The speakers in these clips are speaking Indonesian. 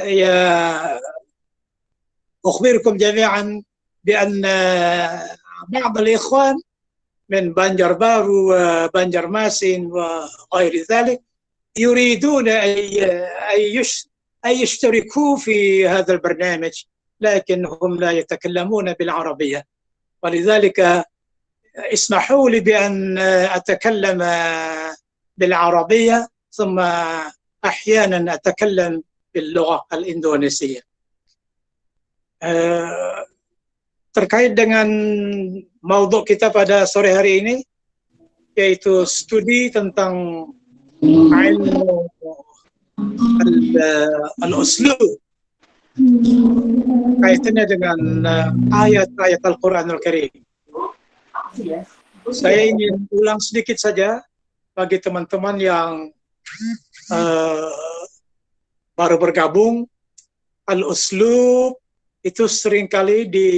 يا أخبركم جميعا بأن بعض الإخوان من بنجربارو وبنجرماسين وغير ذلك يريدون أن يشتركوا في هذا البرنامج، لكنهم لا يتكلمون بالعربية، ولذلك اسمحوا لي بأن أتكلم بالعربية ثم أحيانا أتكلم باللغة الإندونيسية. Terkait dengan maudhu kita pada sore hari ini, yaitu studi tentang ilmu al-uslub, kaitannya dengan ayat-ayat Al-Quranul Karim. Saya ingin ulang sedikit saja bagi teman-teman yang baru bergabung. Al-uslub itu seringkali di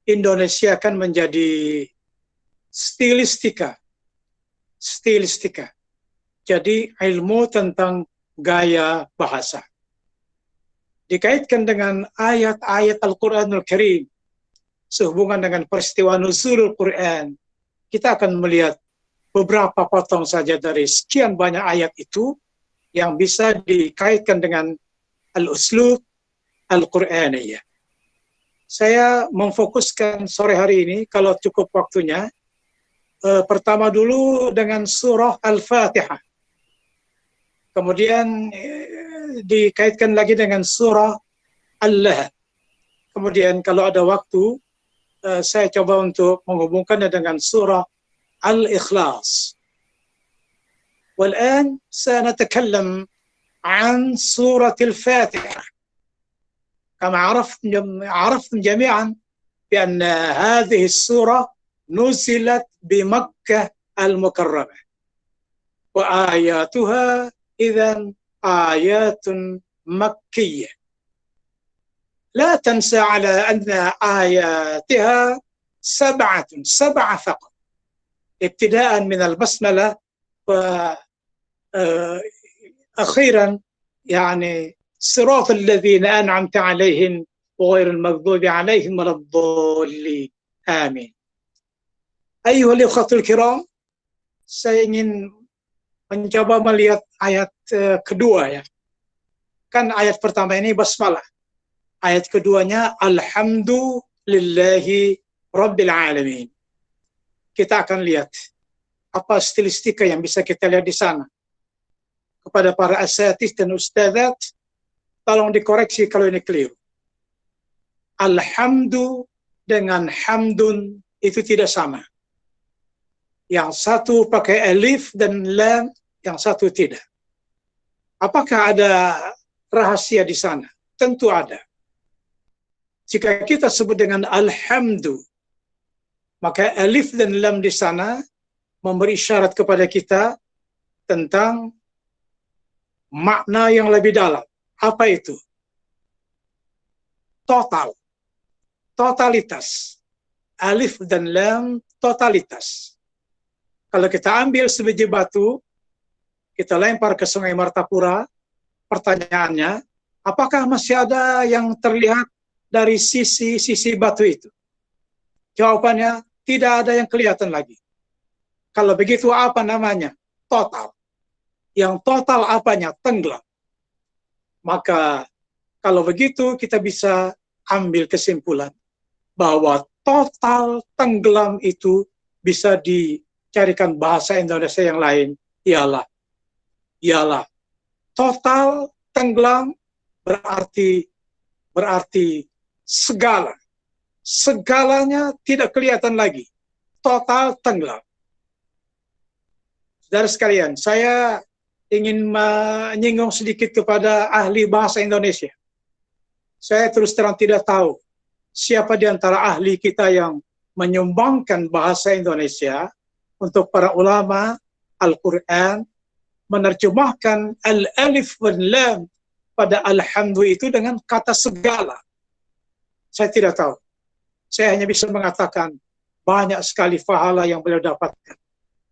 Indonesia kan menjadi stilistika. Jadi ilmu tentang gaya bahasa. Dikaitkan dengan ayat-ayat Al-Quranul Karim, sehubungan dengan peristiwa nuzulul Quran, kita akan melihat beberapa potong saja dari sekian banyak ayat itu yang bisa dikaitkan dengan al-uslub al-Qur'aniyah. Saya memfokuskan sore hari ini, kalau cukup waktunya, pertama dulu dengan surah Al-Fatihah. Kemudian dikaitkan lagi dengan surah Al-Lahab. Kemudian kalau ada waktu, saya coba untuk menghubungkannya dengan surah Al-Ikhlas. والآن سنتكلم عن سورة الفاتحة. كما عرفتم جميعا بأن هذه السورة نزلت بمكة المكرمة، وآياتها إذن آيات مكية. لا تنسى على أن آياتها سبعة فقط، ابتداء من البسملة وأخيرا يعني صراط الذين أنعمت عليهم وغير المغضوب عليهم ولا الضالين. آمين. أيها الأخوة الكرام, saya ingin mencoba melihat ayat kedua ya. Kan ayat pertama ini basmalah. Ayat keduanya alhamdulillahi rabbil alamin. Kita akan lihat apa stilistika yang bisa kita lihat di sana. Kepada para asatidz dan ustadzat, tolong dikoreksi kalau ini keliru. Alhamdu dengan hamdun itu tidak sama. Yang satu pakai alif dan lam, yang satu tidak. Apakah ada rahasia di sana? Tentu ada. Jika kita sebut dengan alhamdu, maka alif dan lam di sana memberi isyarat kepada kita tentang makna yang lebih dalam. Apa itu? Total. Totalitas. Alif dan lam totalitas. Kalau kita ambil sebiji batu, kita lempar ke Sungai Martapura, pertanyaannya, apakah masih ada yang terlihat dari sisi batu itu? Jawabannya, tidak ada yang kelihatan lagi. Kalau begitu apa namanya? Total. Yang total apanya? Tenggelam. Maka kalau begitu kita bisa ambil kesimpulan bahwa total tenggelam itu bisa dicarikan bahasa Indonesia yang lain, ialah total tenggelam berarti segalanya tidak kelihatan lagi, total tenggelam. Saudara sekalian, saya ingin menyinggung sedikit kepada ahli bahasa Indonesia. Saya terus terang tidak tahu siapa di antara ahli kita yang menyumbangkan bahasa Indonesia untuk para ulama Al-Quran, menerjemahkan al-alif wal lam pada alhamdu itu dengan kata segala. Saya tidak tahu. Saya hanya bisa mengatakan banyak sekali pahala yang beliau dapatkan.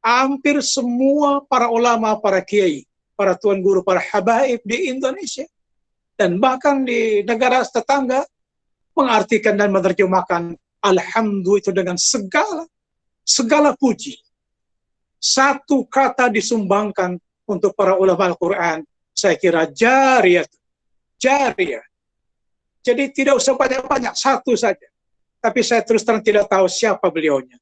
Hampir semua para ulama, para kiai, para tuan guru, para habaib di Indonesia Dan bahkan di negara tetangga mengartikan dan menerjemahkan alhamdu itu dengan segala puji. Satu kata disumbangkan untuk para ulama Al-Quran, saya kira jariyah. Jadi tidak usah banyak-banyak, satu saja. Tapi saya terus terang tidak tahu siapa beliaunya.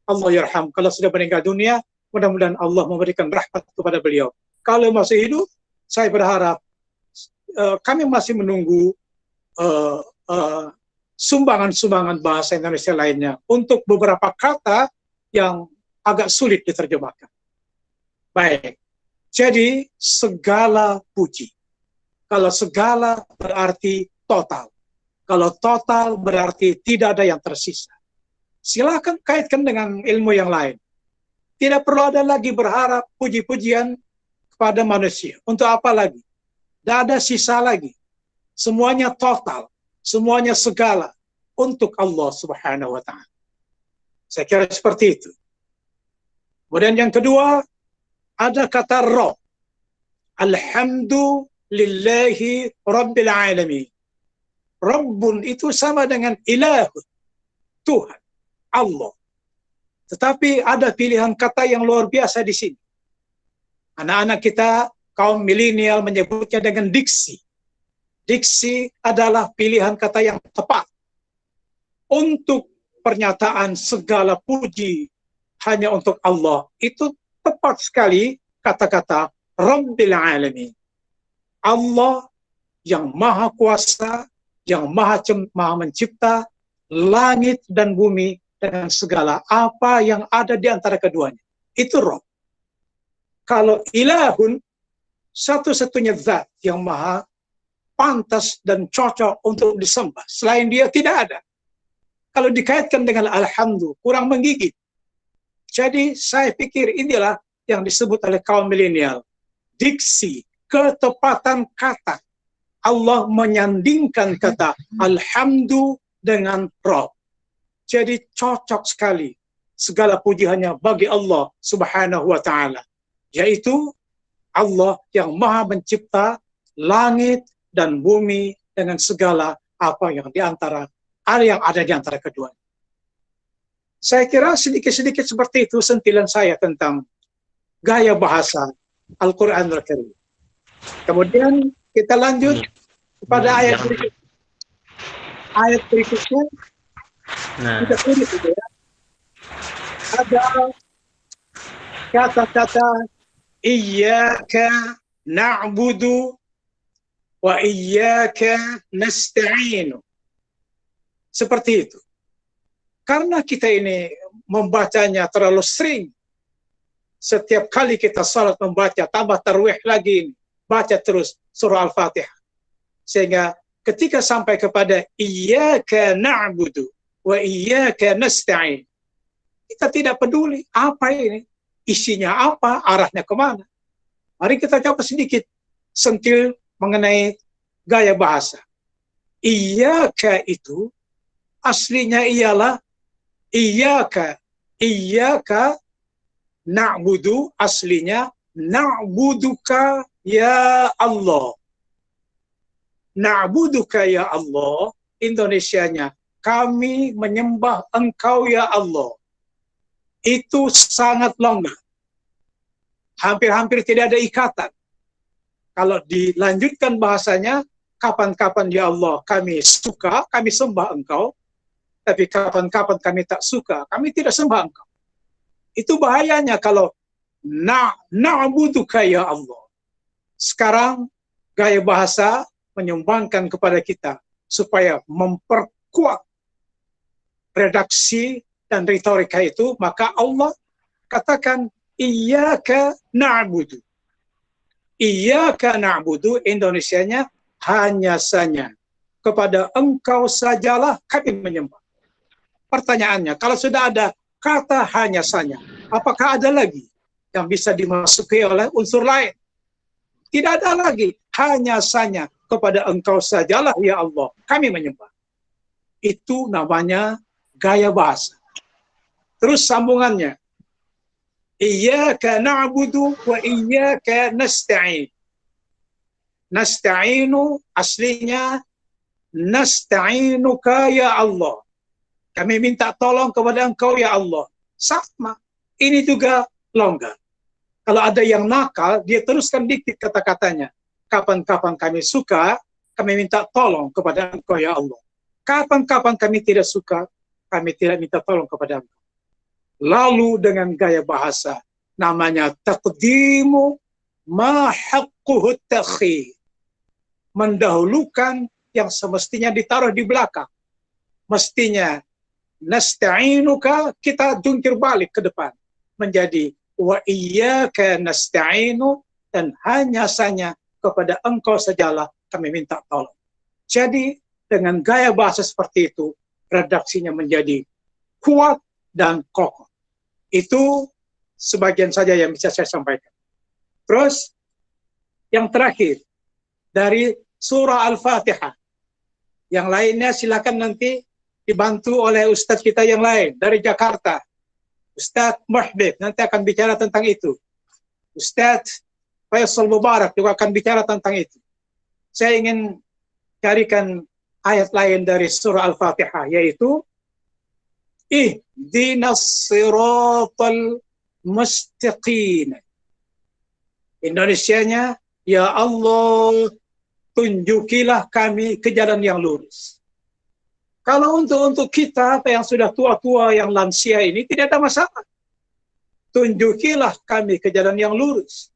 Allah yarham, kalau sudah meninggal dunia, mudah-mudahan Allah memberikan rahmat kepada beliau. Kalau masih hidup, saya berharap kami masih menunggu sumbangan-sumbangan bahasa Indonesia lainnya untuk beberapa kata yang agak sulit diterjemahkan. Baik, jadi segala puji. Kalau segala berarti total. Kalau total berarti tidak ada yang tersisa. Silakan kaitkan dengan ilmu yang lain. Tidak perlu ada lagi berharap puji-pujian kepada manusia. Untuk apa lagi? Tidak ada sisa lagi. Semuanya total. Semuanya segala. Untuk Allah Subhanahu wa ta'ala. Saya kira seperti itu. Kemudian yang kedua, ada kata Rabb. Alhamdulillahi Rabbil Alamin. Rabbun itu sama dengan ilahun. Tuhan. Allah. Tetapi ada pilihan kata yang luar biasa di sini. Anak-anak kita, kaum milenial menyebutnya dengan diksi. Diksi adalah pilihan kata yang tepat. Untuk pernyataan segala puji hanya untuk Allah. Itu tepat sekali kata-kata Rabbil Alamin. Allah yang maha kuasa, yang maha mencipta langit dan bumi dengan segala apa yang ada di antara keduanya. Itu Rabb. Kalau ilahun, satu-satunya zat yang maha pantas dan cocok untuk disembah. Selain dia tidak ada. Kalau dikaitkan dengan alhamdulillah, kurang menggigit. Jadi saya pikir inilah yang disebut oleh kaum milenial. Diksi, ketepatan kata. Allah menyandingkan kata alhamdulillah dengan Rabb. Jadi cocok sekali. Segala puji hanya bagi Allah Subhanahu wa ta'ala. Yaitu Allah yang maha mencipta langit dan bumi dengan segala apa yang ada di antara keduanya. Saya kira sedikit-sedikit seperti itu sentilan saya tentang gaya bahasa Al-Quran Al-Karim. Kemudian kita lanjut kepada ayat berikutnya. Ayat berikutnya kita tulis itu ya. Ada kata-kata iyyaka na'budu wa iyyaka nasta'inu. Seperti itu. Karena kita ini membacanya terlalu sering. Setiap kali kita salat membaca, tambah tarwih lagi, baca terus surah Al-Fatihah. Sehingga ketika sampai kepada iyyaka na'budu wa iyyaka nasta'in, kita tidak peduli apa ini, isinya apa, arahnya kemana. Mari kita coba sedikit sentil mengenai gaya bahasa. Iyyaka itu aslinya ialah iyyaka na'budu, aslinya na'buduka ya Allah. Na'buduka ya Allah, Indonesianya kami menyembah engkau ya Allah. Itu sangat longgar. Hampir-hampir tidak ada ikatan. Kalau dilanjutkan bahasanya, kapan-kapan ya Allah kami suka, kami sembah engkau. Tapi kapan-kapan kami tak suka, kami tidak sembah engkau. Itu bahayanya kalau na'buduka ya Allah. Sekarang gaya bahasa menyumbangkan kepada kita supaya memperkuat redaksi dan retorika itu, maka Allah katakan iyyaka na'budu. Iyyaka na'budu, Indonesianya hanya saja. Kepada engkau sajalah kami menyembah. Pertanyaannya, kalau sudah ada kata hanya saja, apakah ada lagi yang bisa dimasuki oleh unsur lain? Tidak ada lagi, hanya saja kepada engkau sajalah ya Allah kami menyembah. Itu namanya gaya bahasa. Terus sambungannya, iyyaka na'budu wa iyyaka nasta'in. Nasta'inu aslinya nasta'inuka ya Allah. Kami minta tolong kepada Engkau ya Allah. Sama. Ini juga longgar. Kalau ada yang nakal, dia teruskan dikit kata-katanya. Kapan-kapan kami suka, kami minta tolong kepada Engkau ya Allah. Kapan-kapan kami tidak suka, kami tidak minta tolong kepada Engkau. Lalu dengan gaya bahasa, namanya taqdimu ma haqquhu takhir. Mendahulukan yang semestinya ditaruh di belakang. Mestinya nasta'inuka, kita jungkir balik ke depan. Menjadi wa iyyaka nasta'inu, dan hanya saja kepada Engkau sajalah kami minta tolong. Jadi dengan gaya bahasa seperti itu, redaksinya menjadi kuat dan kokoh. Itu sebagian saja yang bisa saya sampaikan. Terus yang terakhir dari surah Al-Fatihah. Yang lainnya silakan nanti dibantu oleh Ustadz kita yang lain dari Jakarta. Ustadz Muhbib nanti akan bicara tentang itu. Ustadz Faisal Mubarak juga akan bicara tentang itu. Saya ingin carikan ayat lain dari surah Al-Fatihah, yaitu Ihdinas siratal mustaqim. Indonesianya, ya Allah, tunjukilah kami ke jalan yang lurus. Kalau untuk kita yang sudah tua-tua, yang lansia ini, tidak ada masalah. Tunjukilah kami ke jalan yang lurus.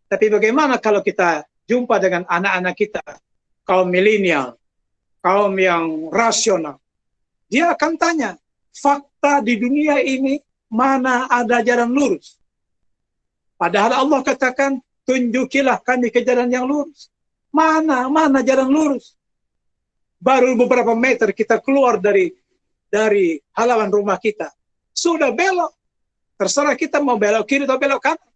Tapi bagaimana kalau kita jumpa dengan anak-anak kita, kaum milenial, kaum yang rasional? Dia akan tanya, fakta di dunia ini mana ada jalan lurus? Padahal Allah katakan, tunjukilah kami ke jalan yang lurus. Mana jalan lurus? Baru beberapa meter kita keluar dari halaman rumah kita, sudah belok. Terserah kita mau belok kiri atau belok kanan.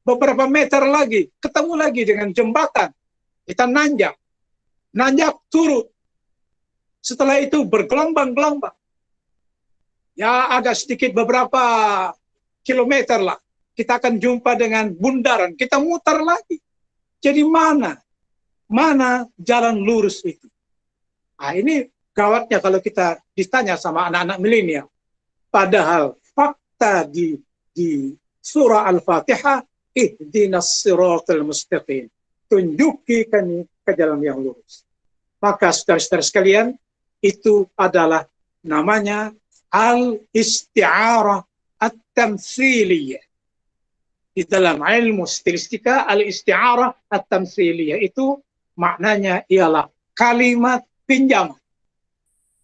Beberapa meter lagi, ketemu lagi dengan jembatan. Kita nanjak turun. Setelah itu bergelombang-gelombang. Ya agak sedikit beberapa kilometer lah. Kita akan jumpa dengan bundaran. Kita mutar lagi. Jadi mana jalan lurus itu? Nah, ini gawatnya kalau kita ditanya sama anak-anak milenial. Padahal fakta di surah Al-Fatihah, ihdinas siratal mustaqim. Tunjuki kami ke jalan yang lurus. Maka saudara-saudara sekalian, itu adalah namanya al-isti'arah at-tamtsiliyah. Di dalam ilmu stilistika, al-isti'arah at-tamtsiliyah itu maknanya ialah kalimat pinjaman.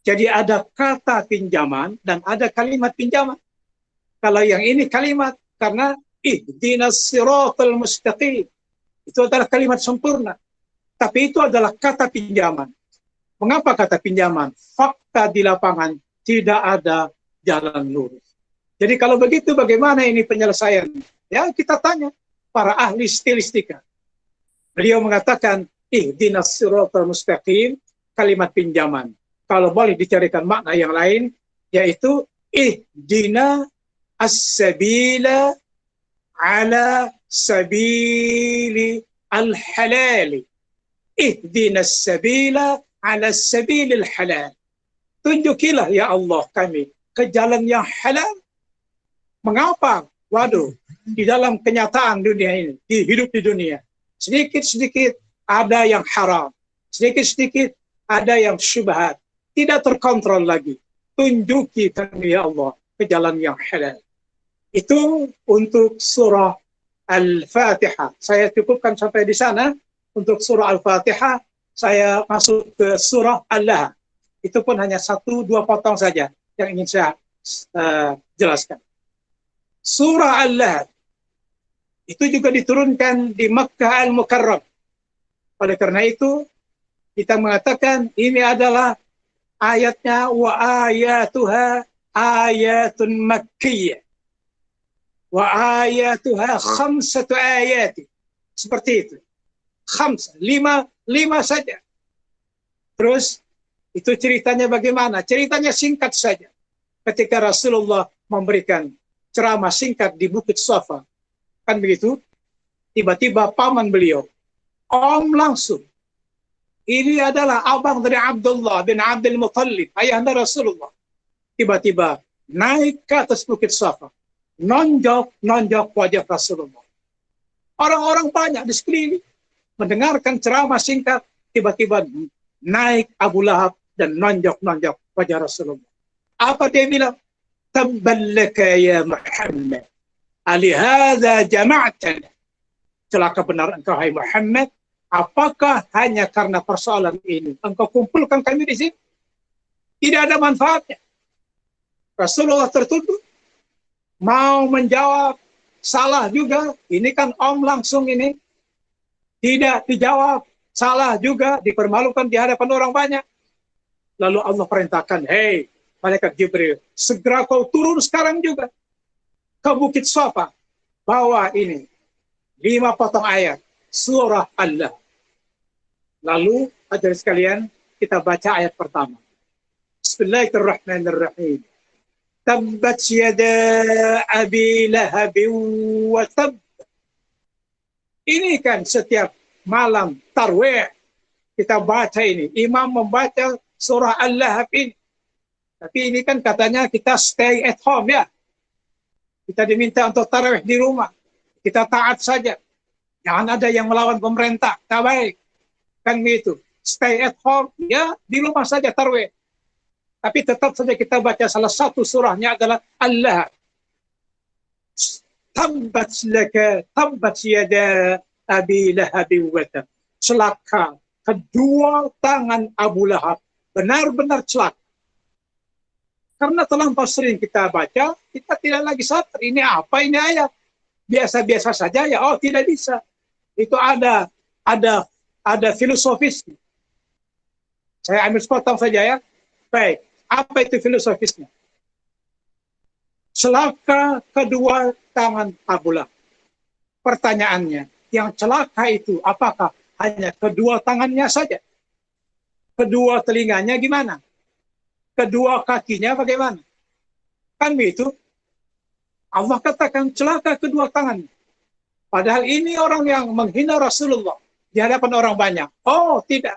Jadi ada kata pinjaman dan ada kalimat pinjaman. Kalau yang ini kalimat, karena ihdinas siratal mustaqim. Itu adalah kalimat sempurna. Tapi itu adalah kata pinjaman. Mengapa kata pinjaman? Fakta di lapangan tidak ada jalan lurus. Jadi kalau begitu bagaimana ini penyelesaian? Ya kita tanya para ahli stilistika. Beliau mengatakan ihdinas siratal mustaqim, kalimat pinjaman. Kalau boleh dicarikan makna yang lain, yaitu ihdina as-sabila ala sabili al-halali. Ihdina as-sabila ala sabili al-halal. Tunjukilah ya Allah kami ke jalan yang halal. Mengapa? Waduh, di dalam kenyataan dunia ini, di hidup di dunia, sedikit-sedikit ada yang haram, sedikit-sedikit ada yang syubhat, tidak terkontrol lagi. Tunjuki kami ya Allah ke jalan yang halal. Itu untuk surah Al-Fatihah. Saya cukupkan sampai di sana. Untuk surah Al-Fatihah, saya masuk ke surah Al-Lahab. Itu pun hanya 1-2 potong saja yang ingin saya jelaskan. Surah Al-Lahab itu juga diturunkan di Makkah Al-Mukarram. Oleh karena itu, kita mengatakan ini adalah ayatnya wa ayatuha ayatun makkiyah. Wa ayatuha khamsatu ayati. Seperti itu. Lima saja. Terus itu ceritanya bagaimana? Ceritanya singkat saja. Ketika Rasulullah memberikan ceramah singkat di Bukit Safa, kan begitu? Tiba-tiba paman beliau, Om langsung. Ini adalah abang dari Abdullah bin Abdul Muttalib, ayahanda Rasulullah. Tiba-tiba naik ke atas bukit Safa, nonjok wajah Rasulullah. Orang-orang banyak di sekeliling mendengarkan ceramah singkat, tiba-tiba naik Abu Lahab dan nonjok wajah Rasulullah. Apa dia bilang? Tabballaka ya Muhammad, alihada jama'tana. Celaka benar engkau, hai Muhammad. Apakah hanya karena persoalan ini engkau kumpulkan kami di sini? Tidak ada manfaatnya. Rasulullah tertuduh, mau menjawab, salah juga. Ini kan Om langsung ini. Tidak dijawab, salah juga, dipermalukan di hadapan orang banyak. Lalu Allah perintahkan, hei malaikat Jibril, segera kau turun sekarang juga ke Bukit Safa. Bawa ini 5 potong ayat surah Allah. Lalu hadirin sekalian, kita baca ayat pertama. Bismillahirrahmanirrahim. Tabbat yada abi lahab wa tab. Ini kan setiap malam tarwih kita baca ini. Imam membaca surah Al-Lahab ini. Tapi ini kan katanya kita stay at home ya. Kita diminta untuk tarawih di rumah. Kita taat saja. Jangan ada yang melawan pemerintah. Tak baik. Kan gitu. Stay at home, ya di rumah saja tarawih. Tapi tetap saja kita baca salah satu surahnya adalah Allah. Tabbat yada abi lahab wa tab. Celaka kedua tangan Abu Lahab. Benar-benar celaka. Karena terlampau sering kita baca, kita tidak lagi sadar. Ini apa ini ayat? Biasa-biasa saja ya. Oh, tidak bisa. Itu ada filosofisnya. Saya ambil sepotong saja ya. Baik, apa itu filosofisnya? Celaka kedua tangan Abu Lahab. Pertanyaannya, yang celaka itu apakah hanya kedua tangannya saja? Kedua telinganya gimana? Kedua kakinya bagaimana? Kan begitu. Allah katakan celaka kedua tangannya. Padahal ini orang yang menghina Rasulullah di hadapan orang banyak. Oh, tidak.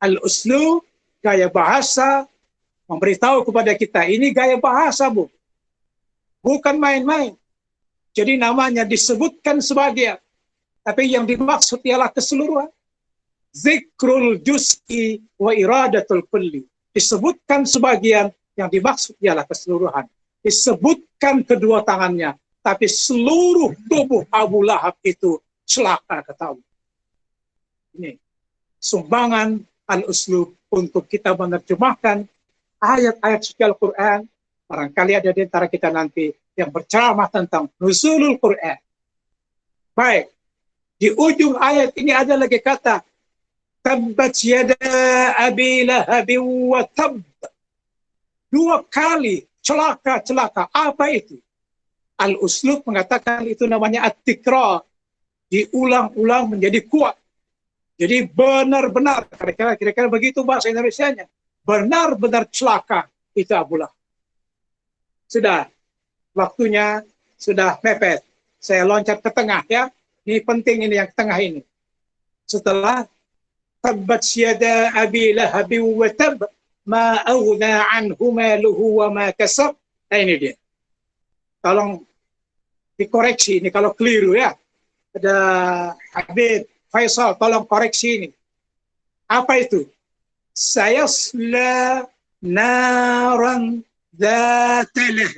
Al-uslub, gaya bahasa, memberitahu kepada kita, ini gaya bahasa, Bu. Bukan main-main. Jadi namanya disebutkan sebagian. Tapi yang dimaksud ialah keseluruhan. Zikrul juz'i wa iradatul kulli. Disebutkan sebagian, yang dimaksud ialah keseluruhan. Disebutkan kedua tangannya, tapi seluruh tubuh Abu Lahab itu celaka ketahui. Ini sumbangan Al-Uslub untuk kita menerjemahkan ayat-ayat suci Al-Quran. Barangkali ada di antara kita nanti yang berceramah tentang nuzulul Quran. Baik, di ujung ayat ini ada lagi kata tabbat yada abi lahab wa tab. 2 kali celaka. Apa itu? Al-Uslub mengatakan itu namanya at-tikrar. Diulang-ulang menjadi kuat. Jadi benar-benar, kira-kira begitu bahasa Indonesianya. Benar-benar celaka itu Abu Lahab. Sudah, waktunya sudah mepet. Saya loncat ke tengah ya. Ini penting ini yang tengah ini. Setelah tabbat yada abi lahab wa tab ma aghna anhu maluhu wa ma kasab. Nah ini dia. Tolong dikoreksi ini kalau keliru ya. Ada Habib Faisal, tolong koreksi ini. Apa itu? Sayasla naran dzatalah.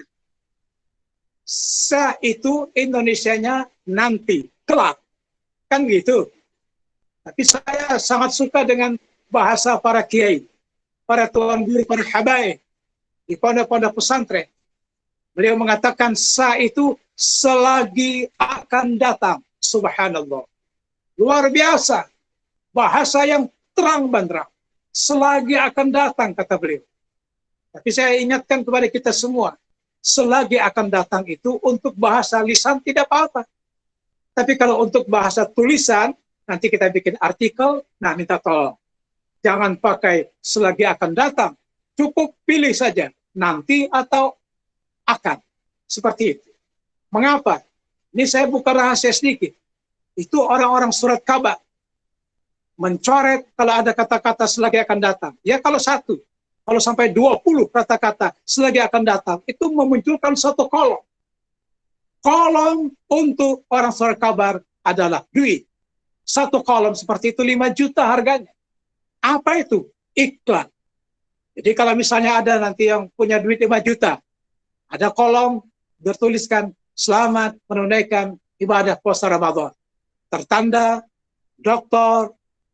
Sa itu Indonesianya nanti, kelak. Kan gitu. Tapi saya sangat suka dengan bahasa para kiai, para tuan guru, para habaib di pondok-pondok pesantren. Beliau mengatakan sa itu selagi akan datang. Subhanallah. Luar biasa. Bahasa yang terang benderang. Selagi akan datang, kata beliau. Tapi saya ingatkan kepada kita semua. Selagi akan datang itu untuk bahasa lisan tidak apa-apa. Tapi kalau untuk bahasa tulisan, nanti kita bikin artikel, nah minta tolong. Jangan pakai selagi akan datang. Cukup pilih saja. Nanti atau akan. Seperti itu. Mengapa? Ini saya buka rahasia sedikit. Itu orang-orang surat kabar. Mencoret kalau ada kata-kata selagi akan datang. Ya kalau satu, kalau sampai 20 kata-kata selagi akan datang, itu memunculkan satu kolom. Kolom untuk orang surat kabar adalah duit. Satu kolom seperti itu 5 juta harganya. Apa itu? Iklan. Jadi kalau misalnya ada nanti yang punya duit 5 juta, ada kolom bertuliskan selamat menunaikan ibadah puasa Ramadan. Tertanda Dr.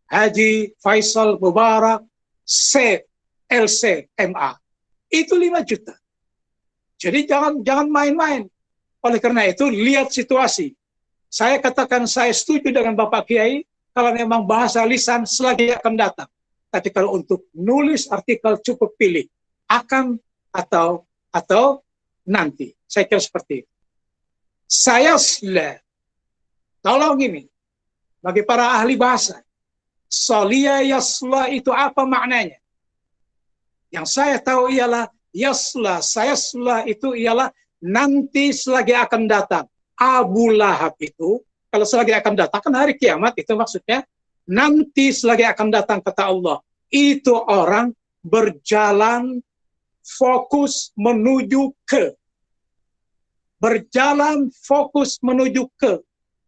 Haji Faisal Mubarak C. LC MA. Itu 5 juta. Jadi jangan main-main. Oleh karena itu, lihat situasi. Saya katakan saya setuju dengan Bapak Kiai kalau memang bahasa lisan selagi akan datang. Tapi kalau untuk nulis artikel cukup pilih akan atau nanti. Saya kira seperti itu. Saya tolong ini bagi para ahli bahasa. Solia yasla itu apa maknanya? Yang saya tahu ialah yasla, sayasla itu ialah nanti selagi akan datang. Abu Lahab itu, kalau selagi akan datang, kan hari kiamat itu maksudnya, nanti selagi akan datang kata Allah. Itu orang berjalan fokus menuju ke. Berjalan fokus menuju ke.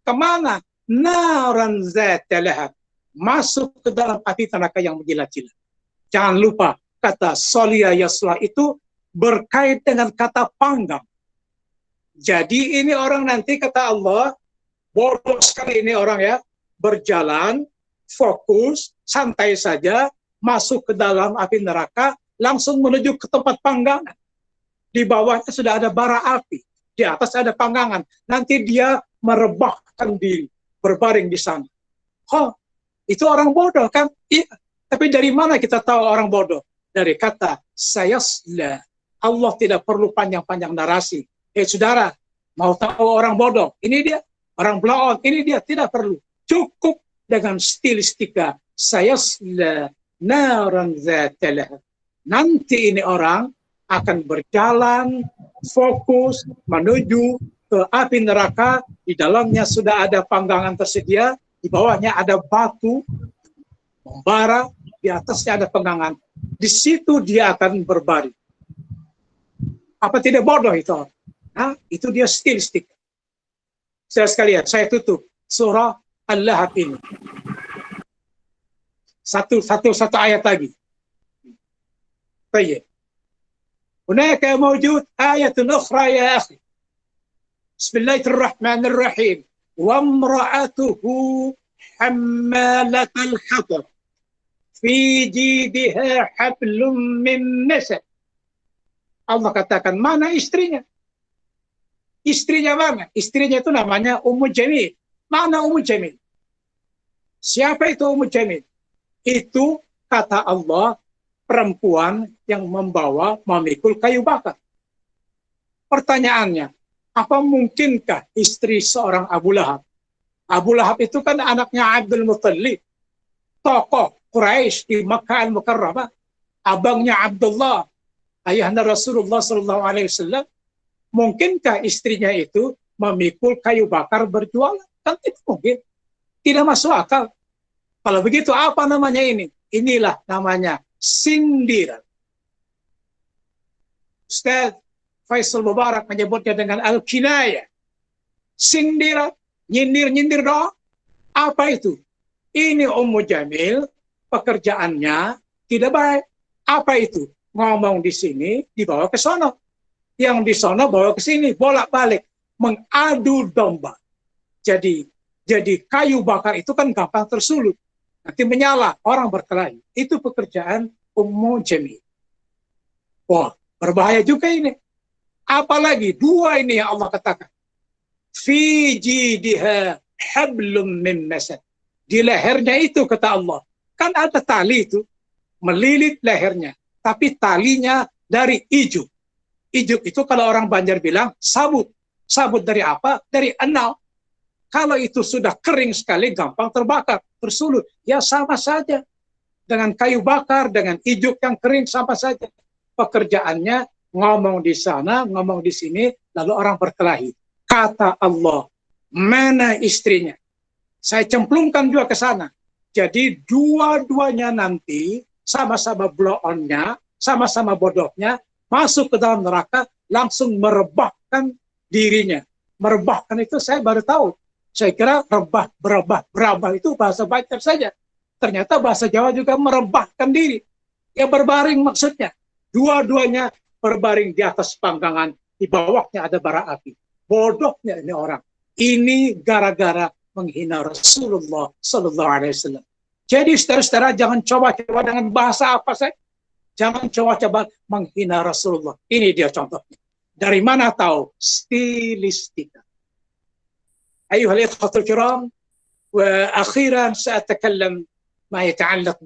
Kemana? Naran zata lahab. Masuk ke dalam api neraka yang menjilat-jilat. Jangan lupa, kata solia yasla itu berkait dengan kata panggang. Jadi ini orang nanti kata Allah, bodoh sekali ini orang ya, berjalan, fokus, santai saja, masuk ke dalam api neraka, langsung menuju ke tempat panggangan. Di bawahnya sudah ada bara api, di atas ada panggangan. Nanti dia merebahkan diri, berbaring di sana. Oh, itu orang bodoh kan? Iya. Tapi dari mana kita tahu orang bodoh? Dari kata sayasla. Allah tidak perlu panjang-panjang narasi. Saudara, mau tahu orang bodoh? Ini dia. Orang belaon, ini dia. Tidak perlu. Cukup dengan stilistika. Sayasla naran zata lahab. Nanti ini orang akan berjalan, fokus, menuju ke api neraka. Di dalamnya sudah ada panggangan tersedia. Di bawahnya ada batu, membara, di atasnya ada panggangan. Di situ dia akan berbaring. Apa tidak bodoh itu? Nah, itu dia stilistik. Saudara sekalian, saya tutup surah Al-Lahab ini. Satu ayat lagi. Baik. Hunaka mawjud ayatun ukhra ya akhi. Bismillahirrahmanirrahim. وامرأته حمالة الحطب في جيدها حبل من مسد. Allah katakan, mana istrinya? Istrinya mana? Istrinya itu namanya Ummu Jamil. Mana Ummu Jamil? Siapa itu Ummu Jamil? Itu kata Allah, perempuan yang memikul kayu bakar. Pertanyaannya, apa mungkinkah istri seorang Abu Lahab? Abu Lahab itu kan anaknya Abdul Muttalib, tokoh Quraisy di Makkah Al-Mukarramah, abangnya Abdullah, ayahanda Rasulullah SAW. Mungkinkah istrinya itu memikul kayu bakar berjualan? Kan tidak mungkin. Tidak masuk akal. Kalau begitu apa namanya ini? Inilah namanya sindiran. Ustaz Faisal Mubarak menyebutnya dengan al-kinayah. Sindiran, nyindir-nyindir doang. Apa itu? Ini Ummu Jamil, pekerjaannya tidak baik. Apa itu? Ngomong di sini, dibawa ke sono. Yang di sono bawa ke sini, bolak-balik. Mengadu domba. Jadi kayu bakar itu kan gampang tersulut. Nanti menyala, orang berkelahi. Itu pekerjaan Ummu Jamil. Wah, berbahaya juga ini. Apalagi dua ini yang Allah katakan. Fi jidiha hablum min masad. Di lehernya itu kata Allah. Kan ada tali itu. Melilit lehernya. Tapi talinya dari ijuk. Ijuk itu kalau orang Banjar bilang sabut. Sabut dari apa? Dari enau. Kalau itu sudah kering sekali, gampang terbakar, tersulut. Ya sama saja. Dengan kayu bakar, dengan ijuk yang kering, sama saja. Pekerjaannya ngomong di sana, ngomong di sini, lalu orang berkelahi. Kata Allah, mana istrinya? Saya cemplungkan juga ke sana. Jadi dua-duanya nanti sama-sama blow-on-nya, sama-sama bodohnya, masuk ke dalam neraka, langsung merebahkan dirinya. Merebahkan itu saya baru tahu. Saya kira rebah, berabah itu bahasa Banjar saja. Ternyata bahasa Jawa juga merebahkan diri. Ya berbaring maksudnya. Dua-duanya berbaring di atas panggangan, di bawahnya ada bara api. Bodohnya ini orang. Ini gara-gara menghina Rasulullah Sallallahu Alaihi Wasallam. Jadi saudara-saudara jangan coba-coba dengan bahasa apa saja. Jangan coba-coba menghina Rasulullah. Ini dia contohnya. Dari mana tahu? Stilistika. Ayuhal ikhwatul kiram, وأخيرا سأتكلم ما يتعلق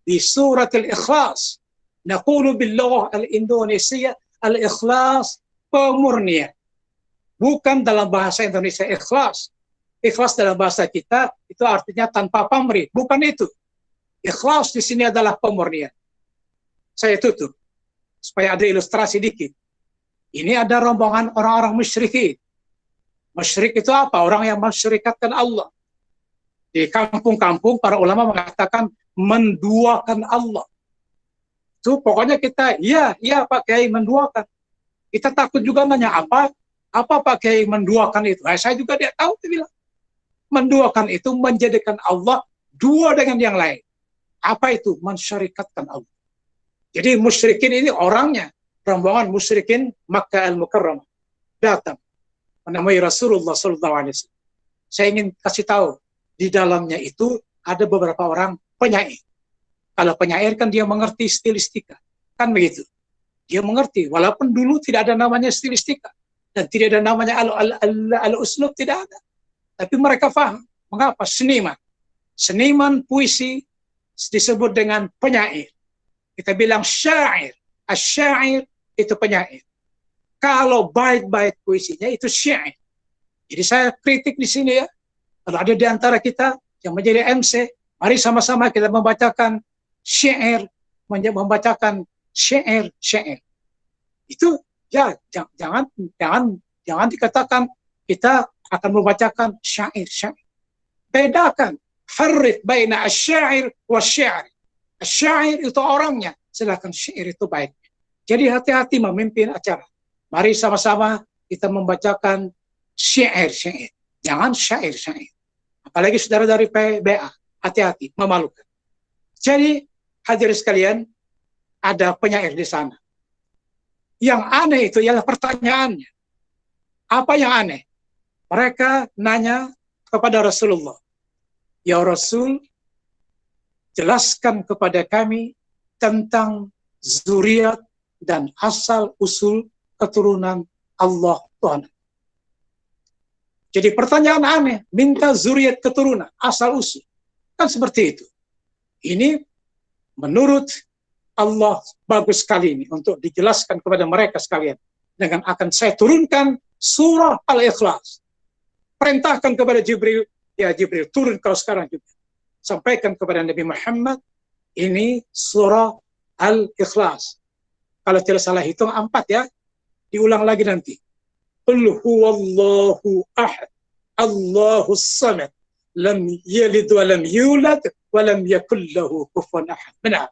بسورة الإخلاص. نقول باللغة الإندونيسية الإخلاص pemurnian. Bukan dalam bahasa Indonesia ikhlas. Ikhlas dalam bahasa kita itu artinya tanpa pamrih. Bukan itu. Ikhlas di sini adalah pemurnian. Saya tutup supaya ada ilustrasi dikit. Ini ada rombongan orang-orang musyrikin. Musyrik itu apa? Orang yang mensyirikatkan Allah. Di kampung-kampung para ulama mengatakan menduakan Allah. Itu pokoknya kita, ya Pak Kiai menduakan. Kita takut juga nanya apa Pak Kiai menduakan itu? Saya juga tidak tahu. Dia bilang. Menduakan itu menjadikan Allah dua dengan yang lain. Apa itu? Mensyirikatkan Allah. Jadi musyrikin ini orangnya. Rombongan musyrikin Makkah Al-Mukarramah. Datang. Menemui Rasulullah SAW. Saya ingin kasih tahu. Di dalamnya itu ada beberapa orang penyair. Kalau penyair kan dia mengerti stilistika. Kan begitu. Dia mengerti. Walaupun dulu tidak ada namanya stilistika. Dan tidak ada namanya al-uslub, tidak ada. Tapi mereka paham. Mengapa? Seniman. Seniman puisi disebut dengan penyair. Kita bilang syair. Asyair itu penyair. Kalau bait-bait puisinya itu syair. Jadi saya kritik di sini ya. Kalau ada di antara kita yang menjadi MC, mari sama-sama kita membacakan syair, membacakan syair. Itu ya jangan dikatakan kita akan membacakan syair. Bedakan farriq baina asy-syair wasy-syair. Asy-syair itu orangnya, sedangkan syair itu baiknya. Jadi hati-hati memimpin acara. Mari sama-sama kita membacakan syair. Jangan syair. Apalagi saudara dari PBA, hati-hati, memalukan. Jadi hadirin sekalian, ada penyair di sana. Yang aneh itu ialah pertanyaannya. Apa yang aneh? Mereka nanya kepada Rasulullah, ya Rasul, jelaskan kepada kami tentang zuriat dan asal-usul keturunan Allah Tuhan. Jadi pertanyaan aneh, minta zuriat keturunan, asal-usul. Kan seperti itu. Ini menurut Allah bagus sekali ini untuk dijelaskan kepada mereka sekalian. Dengan akan saya turunkan surah Al-Ikhlas. Perintahkan kepada Jibril, ya Jibril turun kalau sekarang juga. Sampaikan kepada Nabi Muhammad, ini surah Al-Ikhlas. Kalau tidak salah hitung 4 ya, diulang lagi nanti. Qul huwallahu ahad, Allahus samad, lam yalid wa lam yulad wa lam yakul lahu kufuwan ahad. Benar.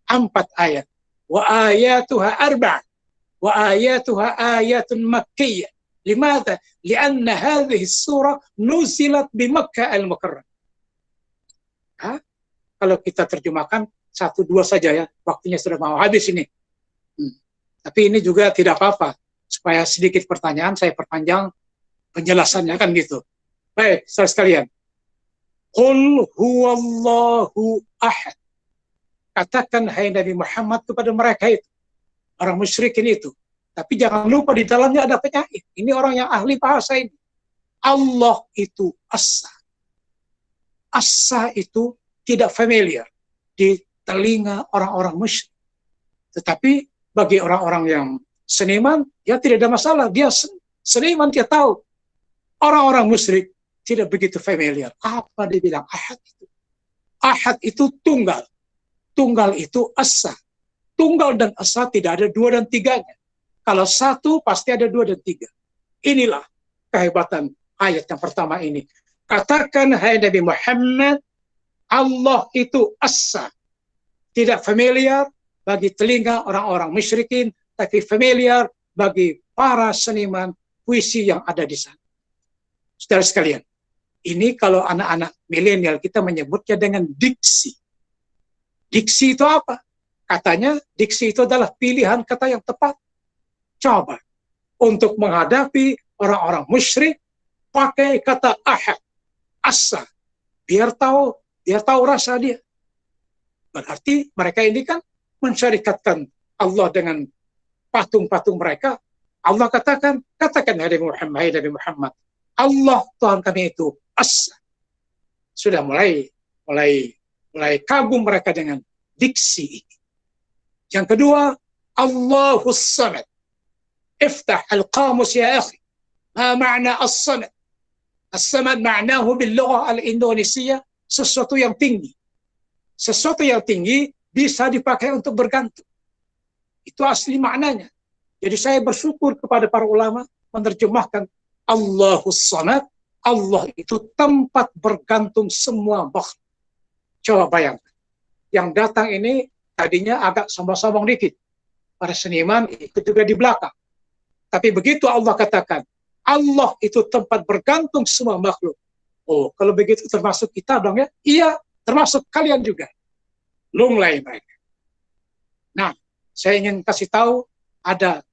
4 ayat. Wa ayatuha 4. Wa ayatuha ayatun makkiyah. Limadha? Lianna hadhihi surah nuzilat bi Makkah al-Mukarramah. Kalau kita terjemahkan 1-2 saja ya, waktunya sudah mau habis ini. Tapi ini juga tidak apa-apa. Supaya sedikit pertanyaan, saya perpanjang penjelasannya kan gitu. Baik, saudara sekalian. Qul huwallahu ahad. Katakan hai Nabi Muhammad kepada mereka itu. Orang musyrikin itu. Tapi jangan lupa di dalamnya ada penyair. Ini orang yang ahli bahasa ini. Allah itu As-Sa. As-Sa itu tidak familiar di telinga orang-orang musyrik. Tetapi bagi orang-orang yang seniman, ya tidak ada masalah. Dia seniman, dia tahu. Orang-orang musyrik tidak begitu familiar. Apa dia bilang? Ahad itu. Ahad itu tunggal. Tunggal itu As-Sa. Tunggal dan As-Sa tidak ada 2 dan 3-nya. Kalau 1 pasti ada 2 dan 3. Inilah kehebatan ayat yang pertama ini. Katakan, hai Nabi Muhammad, Allah itu Asa. Tidak familiar bagi telinga orang-orang musyrikin, tapi familiar bagi para seniman puisi yang ada di sana. Saudara sekalian, ini kalau anak-anak milenial kita menyebutnya dengan diksi. Diksi itu apa? Katanya diksi itu adalah pilihan kata yang tepat. Coba untuk menghadapi orang-orang musyrik pakai kata ahad, asa, biar tahu rasa dia. Berarti mereka ini kan mensyarikatkan Allah dengan patung-patung mereka. Allah katakan hai Nabi Muhammad, Allah Tuhan kami itu asa. Sudah mulai kagum mereka dengan diksi ini. Yang kedua, Allahus Samad. Iftah al-qamus ya akhi. Ma ma'na as-samad? As-samad ma'nahu bil-lughah al-Indonesia sesuatu yang tinggi. Sesuatu yang tinggi bisa dipakai untuk bergantung. Itu asli maknanya. Jadi saya bersyukur kepada para ulama menerjemahkan Allahus Samad. Allah itu tempat bergantung semua makhluk. Coba bayangkan. Yang datang ini tadinya agak sombong-sombong dikit. Para seniman ikut juga di belakang. Tapi begitu Allah katakan, Allah itu tempat bergantung semua makhluk. Oh, kalau begitu termasuk kita dong ya? Iya, termasuk kalian juga. Lunglai mereka. Nah, saya ingin kasih tahu ada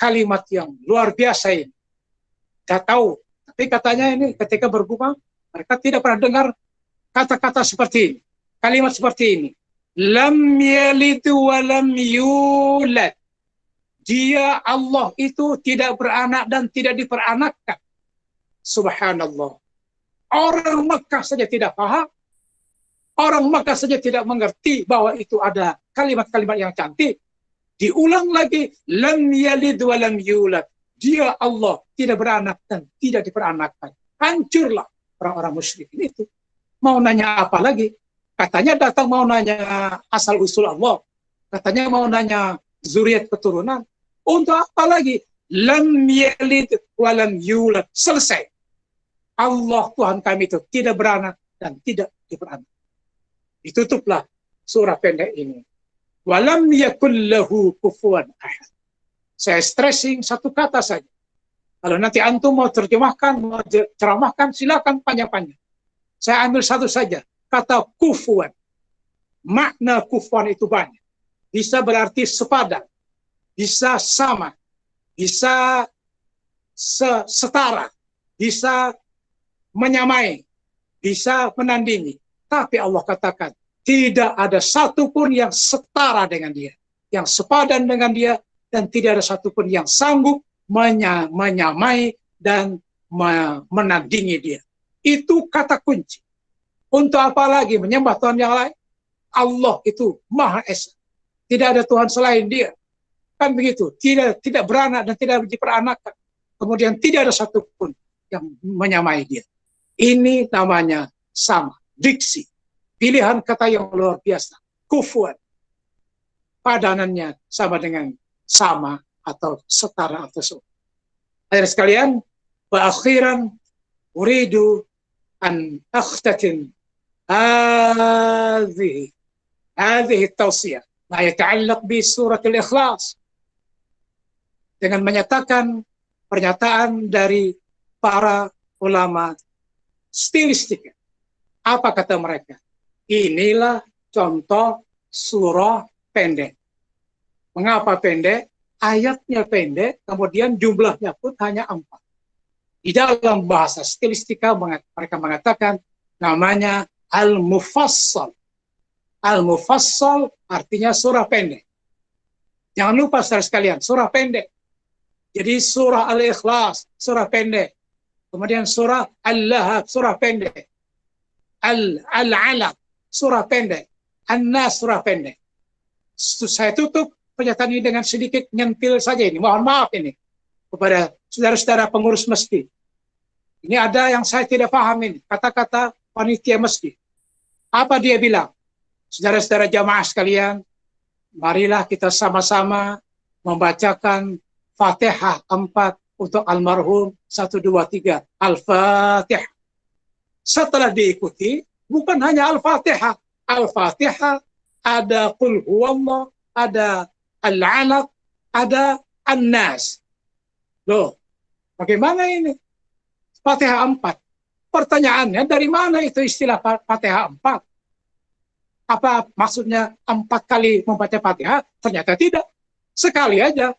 kalimat yang luar biasa ini. Tidak tahu, tapi katanya ini ketika bergumam, mereka tidak pernah dengar kata-kata seperti ini. Kalimat seperti ini. Lam yalid wa lam yulad. Dia Allah itu tidak beranak dan tidak diperanakkan. Subhanallah. Orang Mekah saja tidak paham. Orang Mekah saja tidak mengerti bahwa itu ada kalimat-kalimat yang cantik. Diulang lagi. Lam yalid wa lam yulad. Dia Allah tidak beranak dan tidak diperanakkan. Hancurlah orang-orang musyrikin itu. Mau nanya apa lagi? Katanya datang mau nanya asal-usul Allah. Katanya mau nanya zuriat keturunan. Untuk apa lagi? Lam yalid wa lam yulad. Selesai. Allah Tuhan kami itu tidak beranak dan tidak diperanak. Ditutuplah surah pendek ini. Walam yakul lahu kufuwan ahad. Saya stressing satu kata saja. Kalau nanti antum mau terjemahkan, mau ceramahkan, silakan panjang-panjang. Saya ambil satu saja. Kata kufuwan. Makna kufuwan itu banyak. Bisa berarti sepadan. Bisa sama. Bisa setara. Bisa menyamai. Bisa menandingi. Tapi Allah katakan, tidak ada satupun yang setara dengan dia. Yang sepadan dengan dia. Dan tidak ada satupun yang sanggup menyamai dan menandingi dia. Itu kata kunci. Untuk apa lagi menyembah Tuhan yang lain? Allah itu Maha Esa. Tidak ada Tuhan selain dia. Kan begitu. Tidak beranak dan tidak diperanakkan. Kemudian tidak ada satupun yang menyamai dia. Ini namanya sama. Diksi. Pilihan kata yang luar biasa. Kufuan. Padanannya sama dengan sama atau setara atau so. Hadirin sekalian, wa akhiran uridu an akhtatim hadhihi tawsiyah ma yata'allaq bi surah al-Ikhlas dengan menyatakan pernyataan dari para ulama stilistik. Apa kata mereka? Inilah contoh surah pendek. Mengapa pendek? Ayatnya pendek, kemudian jumlahnya pun hanya 4. Di dalam bahasa stilistika mereka mengatakan namanya Al-Mufassal. Al-Mufassal artinya surah pendek. Jangan lupa saudara sekalian, surah pendek. Jadi surah Al-Ikhlas, surah pendek. Kemudian surah Al-Lahab, surah pendek. Al-Alaq, surah pendek. An-Nas, surah pendek. Saya tutup pernyataan ini dengan sedikit nyentil saja ini. Mohon maaf ini kepada saudara-saudara pengurus masjid. Ini ada yang saya tidak paham ini. Kata-kata panitia masjid. Apa dia bilang? Saudara-saudara jamaah sekalian, marilah kita sama-sama membacakan Fatihah 4 untuk almarhum 1, 2, 3. Al-Fatihah. Setelah diikuti, bukan hanya Al-Fatihah. Al-Fatihah, ada Qul Huwallah, ada Al-Alaq, ada An-Nas. Loh, bagaimana ini? Fatihah 4. Pertanyaannya, dari mana itu istilah Fatihah 4? Apa maksudnya 4 kali membaca Fatihah? Ternyata tidak. Sekali aja.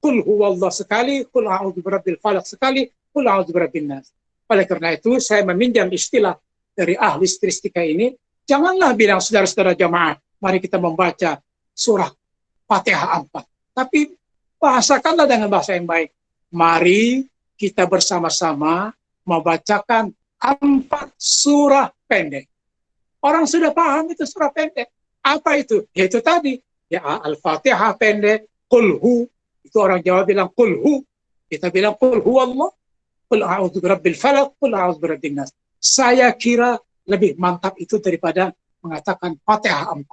Qul huwallah sekali, qul a'udzu birabbil falaq sekali, qul a'udzu birabbin nas. Oleh karena itu, saya meminjam istilah dari ahli stristika ini. Janganlah bilang saudara-saudara jamaah, mari kita membaca surah Fatihah 4. Tapi bahasakanlah dengan bahasa yang baik. Mari kita bersama-sama membacakan 4 surah pendek. Orang sudah paham itu surah pendek. Apa itu? Yaitu tadi. Ya, Al-Fatihah pendek, Qul Hu. Itu orang Jawa bilang Qul Hu. Kita bilang Qul Hu Allah. Qul a'udzu birabbil falaq, Qul a'udzu birabbin nas. Saya kira lebih mantap itu daripada mengatakan Fatihah 4.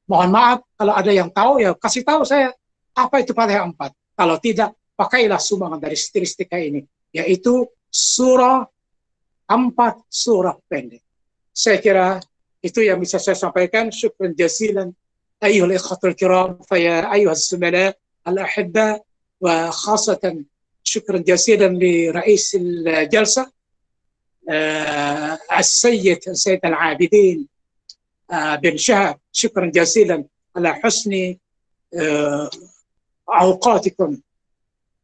Mohon maaf kalau ada yang tahu ya kasih tahu saya apa itu Fatihah 4. Kalau tidak, pakailah sumbangan dari stilistika ini, yaitu surah 4 surah pendek. Saya kira itu yang bisa saya sampaikan. Syukran jazilan ayyuhal ikhwatul kiram, faya ayyuhas sumala al-ahibba, wa khasatan syukran jazilan li rais al-jalsa السيد العابدين بن شهاب. شكرا جزيلا على حسن أوقاتكم،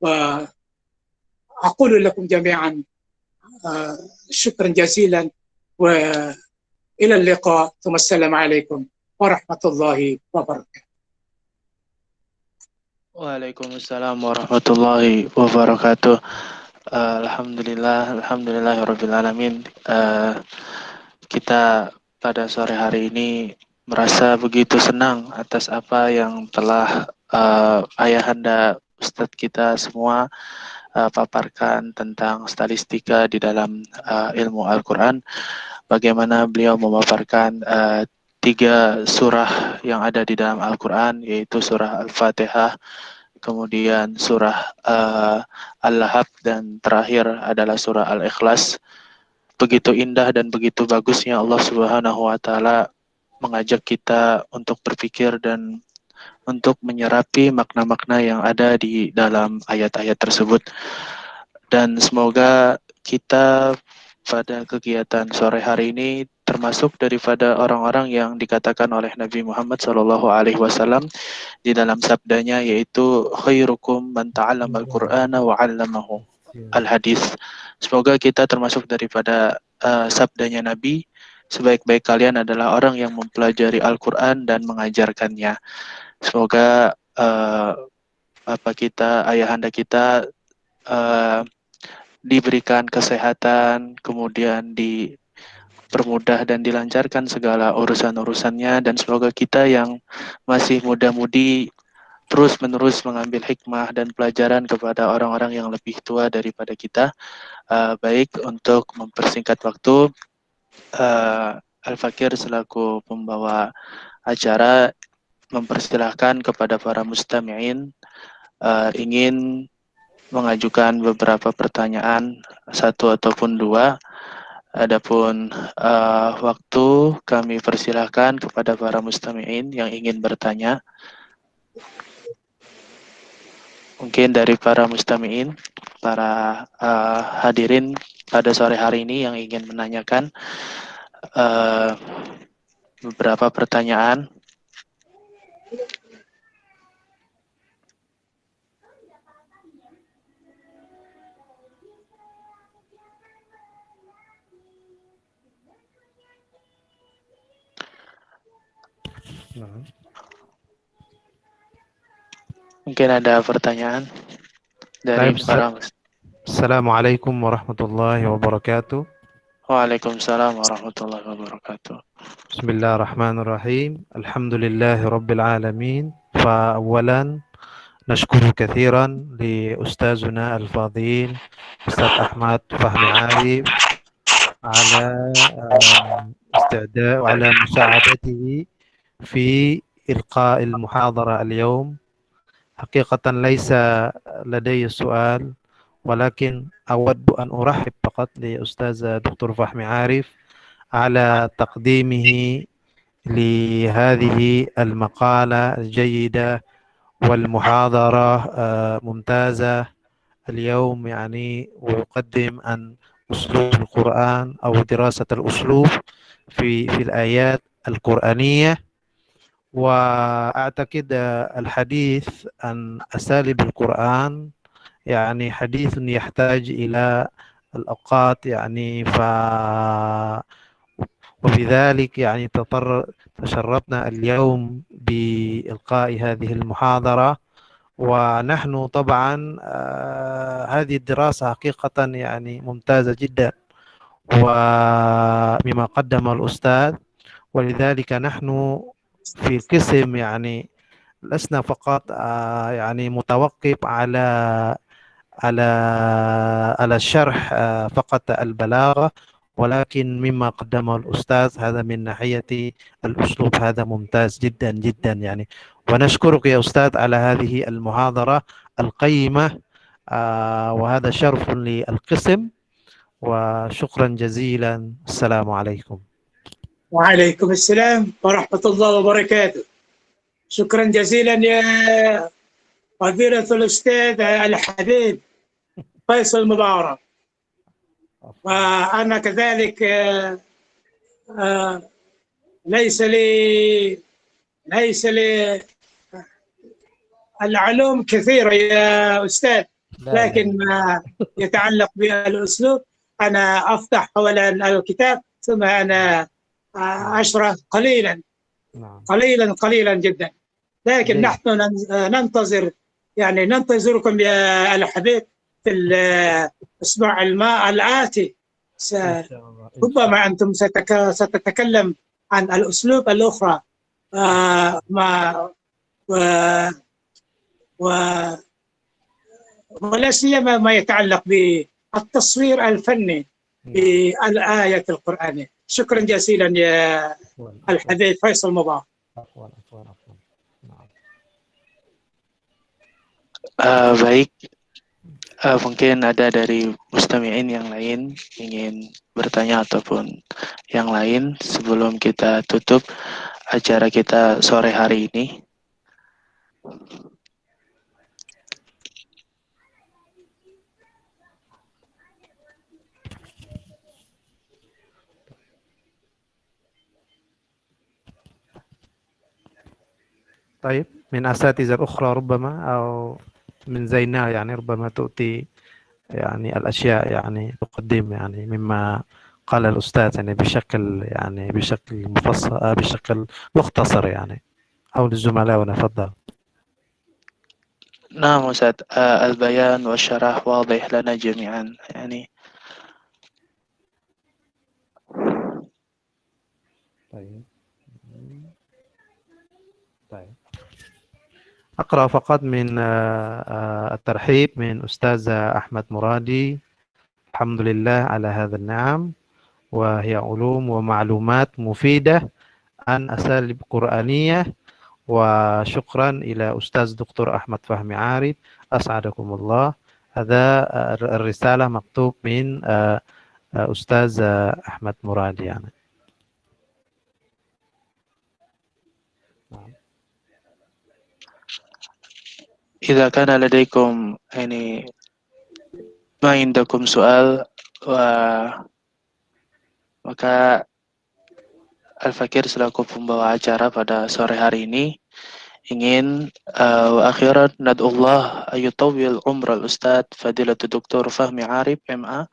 وأقول لكم جميعا شكرا جزيلا وإلى اللقاء، ثم السلام عليكم ورحمة الله وبركاته. Waalaikumsalam warahmatullahi wabarakatuh. Alhamdulillahirabbil alamin. Kita pada sore hari ini merasa begitu senang atas apa yang telah ayahanda Ustadz kita semua paparkan tentang statistika di dalam ilmu Al-Quran. Bagaimana beliau memaparkan 3 surah yang ada di dalam Al-Quran, yaitu surah Al-Fatihah, kemudian surah Al-Lahab, dan terakhir adalah surah Al-Ikhlas. Begitu indah dan begitu bagusnya Allah Subhanahu wa Ta'ala mengajak kita untuk berpikir dan untuk menyerapi makna-makna yang ada di dalam ayat-ayat tersebut. Dan semoga kita pada kegiatan sore hari ini termasuk daripada orang-orang yang dikatakan oleh Nabi Muhammad SAW di dalam sabdanya, yaitu khairukum man ta'allama al-Qur'ana wa 'allamahu al-hadis. Semoga kita termasuk daripada sabdanya Nabi, sebaik-baik kalian adalah orang yang mempelajari Al-Quran dan mengajarkannya. Semoga bapak kita, ayahanda kita diberikan kesehatan, kemudian dipermudah dan dilancarkan segala urusan-urusannya, dan semoga kita yang masih muda-mudi terus-menerus mengambil hikmah dan pelajaran kepada orang-orang yang lebih tua daripada kita. Baik, untuk mempersingkat waktu, Al-Fakir selaku pembawa acara mempersilahkan kepada para mustami'in ingin mengajukan beberapa pertanyaan, 1 ataupun 2. Adapun waktu kami persilahkan kepada para mustami'in yang ingin bertanya. Mungkin dari para mustami'in, para hadirin pada sore hari ini yang ingin menanyakan beberapa pertanyaan. Mungkin ada pertanyaan dari para Assalamualaikum warahmatullahi wabarakatuh. Waalaikumsalam warahmatullahi wabarakatuh. Bismillahirrahmanirrahim. Alhamdulillahi rabbil alamin. Fa awalan nashkuru kathiran li ustazuna al-fadil Ustaz Ahmad Fahmi Arif ala استعداد وعلى مساعدته في إلقاء المحاضرة اليوم. حقيقة ليس لدي سؤال، ولكن أود أن أرحب فقط لأستاذ دكتور فهمي عارف على تقديمه لهذه المقالة الجيدة والمحاضرة ممتازة اليوم يعني، ويقدم عن أسلوب القرآن أو دراسة الأسلوب في الآيات القرآنية. وأعتقد الحديث عن أساليب القرآن يعني حديث يحتاج إلى الأوقات يعني، وبذلك يعني تشرفنا اليوم بإلقاء هذه المحاضرة. ونحن طبعا هذه الدراسة حقيقة يعني ممتازة جدا ومما قدم الأستاذ، ولذلك نحن في القسم يعني لسنا فقط يعني متوقف على على الشرح فقط البلاغة، ولكن مما قدمه الأستاذ هذا من ناحية الأسلوب هذا ممتاز جدا جدا يعني. ونشكرك يا أستاذ على هذه المحاضرة القيمة، وهذا شرف للقسم، وشكرا جزيلا. السلام عليكم. وعليكم السلام ورحمة الله وبركاته. شكرا جزيلا يا فضيلة الأستاذ الحبيب فيصل مبارك. وأنا كذلك ليس لي العلوم كثيرة يا أستاذ، لكن ما يتعلق بالأسلوب أنا أفتح أولا الكتاب ثم أنا أشرح قليلا قليلا جدا. لكن نحن ننتظر يعني ننتظركم يا الحبيب في الأسبوع الآتي. ربما أنتم ستتكلم عن الأسلوب الأخرى ولا سيما ما يتعلق بالتصوير الفني بالآية القرآنية. شكرا جزيلا يا الحبيب فيصل مبارك. Baik, mungkin ada dari mustami'in yang lain ingin bertanya ataupun yang lain sebelum kita tutup acara kita sore hari ini. طيب من أساتذة الأخرى ربما، أو من زينال يعني ربما تؤتي يعني الأشياء يعني تقدم يعني مما قال الأستاذ يعني بشكل مفصل بشكل مختصر يعني، أو للزملاء ونفضل. نعم أستاذ، البيان والشرح واضح لنا جميعا يعني. طيب أقرأ فقط من الترحيب من أستاذ أحمد مرادي. الحمد لله على هذا النعم، وهي علوم ومعلومات مفيدة عن أساليب قرآنية. وشكرا إلى أستاذ دكتور أحمد فهمي عارف، أسعدكم الله. هذا الرسالة مكتوب من أستاذ أحمد مرادي يعني. إذا كان لديكم يعني ما عندكم سؤال maka Al-Fakir selaku pembawa acara pada sore hari ini ingin wa akhiran nad'ullah ayutawwil umral Ustadz Fadilatul Dr. Fahmi Arif MA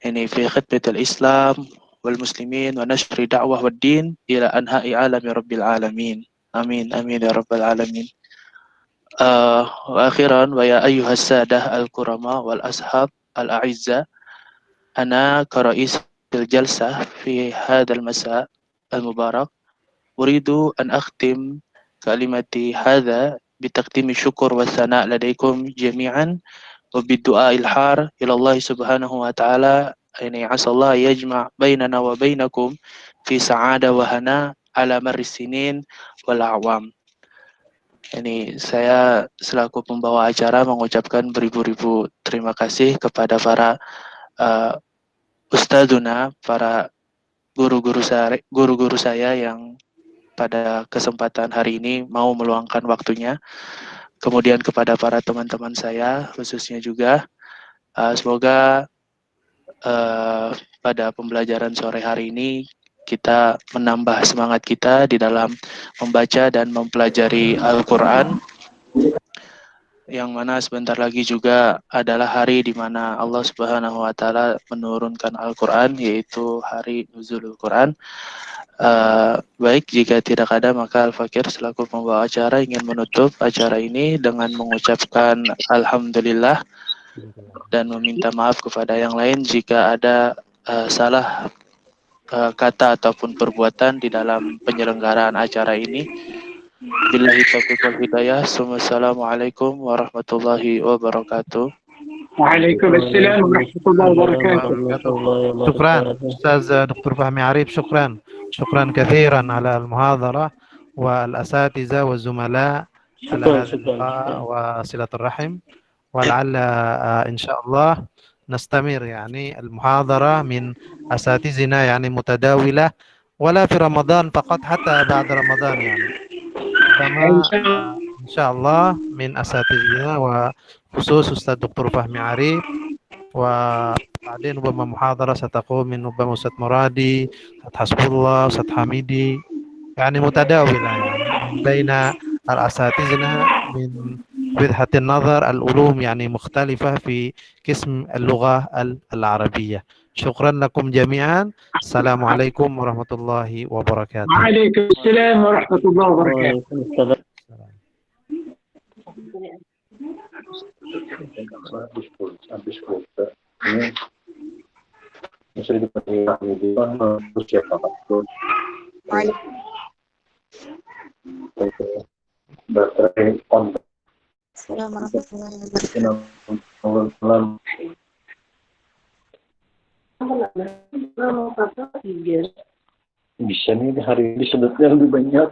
ini fi khidmatil Islam wal muslimin wa nashri da'wah wad din ila anha'i alami rabbil alamin. Amin amin ya rabbal alamin. Wa akhiran wa ya ayyuhas sadah al-kurama wal ashab al-a'izza, ana karais الجلسة في هذا المساء المبارك أريد أن أختم كلمتي هذا بتقديم الشكر والثناء لديكم جميعا وبالدعاء الحار إلى الله سبحانه وتعالى، يعني عسى الله يجمع بيننا وبينكم في سعادة وهناء على مر السنين والأعوام. Ini saya selaku pembawa acara mengucapkan beribu-ribu terima kasih kepada para ustadzuna, para guru-guru saya yang pada kesempatan hari ini mau meluangkan waktunya. Kemudian kepada para teman-teman saya khususnya juga, semoga pada pembelajaran sore hari ini kita menambah semangat kita di dalam membaca dan mempelajari Al-Quran, yang mana sebentar lagi juga adalah hari di mana Allah Subhanahu wa Ta'ala menurunkan Al-Quran, yaitu hari Nuzulul Quran. Baik, jika tidak ada, maka Al-Fakir selaku pembawa acara ingin menutup acara ini dengan mengucapkan Alhamdulillah dan meminta maaf kepada yang lain jika ada salah kata ataupun perbuatan di dalam penyelenggaraan acara ini. Billahi taufiq wal hidayah. Assalamualaikum warahmatullahi wabarakatuh. Waalaikumsalam warahmatullahi wabarakatuh. شكرا أستاذ دكتور فهمي عريب، شكرا كثيرا على المحاضرة والأساتذة والزملاء على هذا اللقاء وصلة الرحم، ولعل إن شاء الله نستمر يعني المحاضرة من أساتذتنا يعني متداولة، ولا في رمضان فقط، حتى بعد رمضان يعني إن شاء الله من أساتذتنا وخصوص أستاذ دكتور فهمي عريب. وبعدين ربما محاضرة ستقوم من ربما أستاذ مرادي، أستاذ حسب الله، أستاذ حميدي، يعني متداولة يعني بين الأساتذة من وجهة النظر العلوم يعني مختلفة في قسم اللغة العربية. شكرا لكم جميعا. السلام عليكم ورحمة الله وبركاته. وعليكم السلام ورحمة الله وبركاته. Bisa nih hari ini sedotnya lebih banyak.